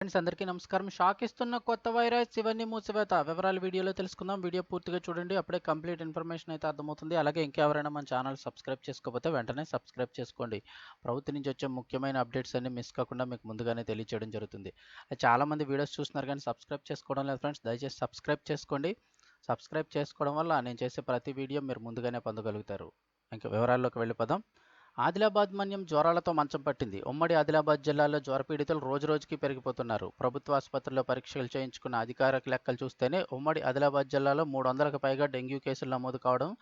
Friends అందరికీ నమస్కారం. Shock ఇస్తున్న కొత్త వైరస్ ఇవన్నీ మూసివేత వివరాలు వీడియోలో తెలుసుకుందాం. వీడియో పూర్తిగా చూడండి. అప్పుడే కంప్లీట్ ఇన్ఫర్మేషన్ అయితే అర్థమవుతుంది. అలాగే ఇంకెవరైనా మన ఛానల్ సబ్స్క్రైబ్ చేసుకోకపోతే వెంటనే సబ్స్క్రైబ్ చేసుకోండి. ప్రభుత్వం నుంచి వచ్చే ముఖ్యమైన అప్డేట్స్ అన్ని మిస్ కాకుండా మీకు ముందుగానే తెలియజేయడం జరుగుతుంది. చాలామంది వీడియోస్ చూస్తున్నారు కానీ సబ్స్క్రైబ్ చేసుకోవడం లేదు ఫ్రెండ్స్. దయచేసి సబ్స్క్రైబ్ చేసుకోండి. సబ్స్క్రైబ్ చేసుకోవడం వల్ల నేను చేసే ప్రతి వీడియో మీరు ముందుగానే పొందగలుగుతారు. ఇంకా వివరాల్లోకి వెళ్ళిపోదాం. ఆదిలాబాద్ మన్యం జ్వరాలతో మంచం పట్టింది. ఉమ్మడి ఆదిలాబాద్ జిల్లాలో జ్వరపీడితులు రోజురోజుకి పెరిగిపోతున్నారు. ప్రభుత్వ ఆసుపత్రుల్లో పరీక్షలు చేయించుకున్న అధికారిక లెక్కలు చూస్తేనే ఉమ్మడి ఆదిలాబాద్ జిల్లాలో 300కు పైగా డెంగ్యూ కేసులు నమోదు కావడం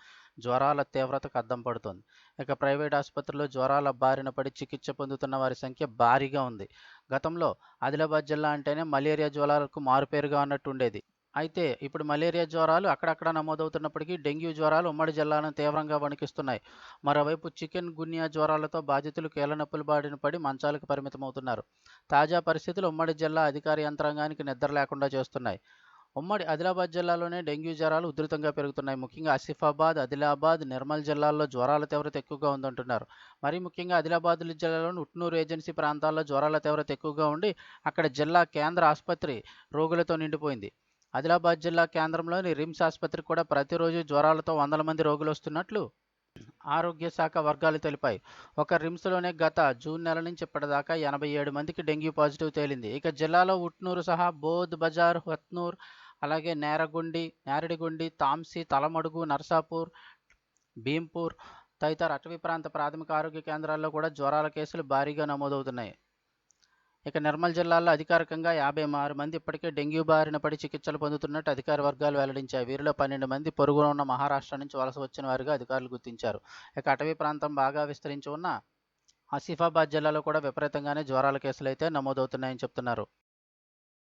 జ్వరాల తీవ్రతకు అద్దం పడుతోంది. ఇక ప్రైవేట్ ఆసుపత్రుల్లో జ్వరాల బారిన పడి చికిత్స పొందుతున్న వారి సంఖ్య భారీగా ఉంది. గతంలో ఆదిలాబాద్ జిల్లా అంటేనే మలేరియా జ్వరాలకు మారుపేరుగా అన్నట్టు ఉండేది. అయితే ఇప్పుడు మలేరియా జ్వరాలు అక్కడక్కడ నమోదవుతున్నప్పటికీ డెంగ్యూ జ్వరాలు ఉమ్మడి జిల్లాలను తీవ్రంగా వణికిస్తున్నాయి. మరోవైపు చికెన్ గున్యా జ్వరాలతో బాధితులు కీళ్లనొప్పుల బారిన పడి మంచాలకు పరిమితమవుతున్నారు. తాజా పరిస్థితులు ఉమ్మడి జిల్లా అధికార యంత్రాంగానికి నిద్ర లేకుండా చేస్తున్నాయి. ఉమ్మడి ఆదిలాబాద్ జిల్లాలోనే డెంగ్యూ జ్వరాలు ఉధృతంగా పెరుగుతున్నాయి. ముఖ్యంగా ఆసిఫాబాద్, ఆదిలాబాద్, నిర్మల్ జిల్లాల్లో జ్వరాల తీవ్రత ఎక్కువగా ఉందంటున్నారు. మరీ ముఖ్యంగా ఆదిలాబాద్ జిల్లాలోని ఉట్నూరు ఏజెన్సీ ప్రాంతాల్లో జ్వరాల తీవ్రత ఎక్కువగా ఉండి అక్కడ జిల్లా కేంద్ర ఆసుపత్రి రోగులతో నిండిపోయింది. ఆదిలాబాద్ జిల్లా కేంద్రంలోని రిమ్స్ ఆసుపత్రికి కూడా ప్రతిరోజు జ్వరాలతో వందల మంది రోగులు వస్తున్నట్లు ఆరోగ్య శాఖ వర్గాలు తెలిపాయి. ఒక రిమ్స్లోనే గత జూన్ నెల నుంచి ఇప్పటిదాకా 87 మందికి డెంగ్యూ పాజిటివ్ తేలింది. ఇక జిల్లాలో ఉట్నూరు సహా బోధ్ బజార్, హత్నూర్, అలాగే నేరడిగుండి, తాంసీ, తలమడుగు, నర్సాపూర్, భీంపూర్ తదితర అటవీ ప్రాంత ప్రాథమిక ఆరోగ్య కేంద్రాల్లో కూడా జ్వరాల కేసులు భారీగా నమోదవుతున్నాయి. ఇక నిర్మల్ జిల్లాలో అధికారికంగా 56 మంది ఇప్పటికే డెంగ్యూ బారిన పడి చికిత్సలు పొందుతున్నట్టు అధికార వర్గాలు వెల్లడించాయి. వీరిలో 12 మంది పొరుగున ఉన్న మహారాష్ట్ర నుంచి వలస వచ్చిన వారిగా అధికారులు గుర్తించారు. ఇక అటవీ ప్రాంతం బాగా విస్తరించి ఉన్న ఆసిఫాబాద్ జిల్లాలో కూడా విపరీతంగానే జ్వరాల కేసులు అయితే నమోదవుతున్నాయని చెప్తున్నారు.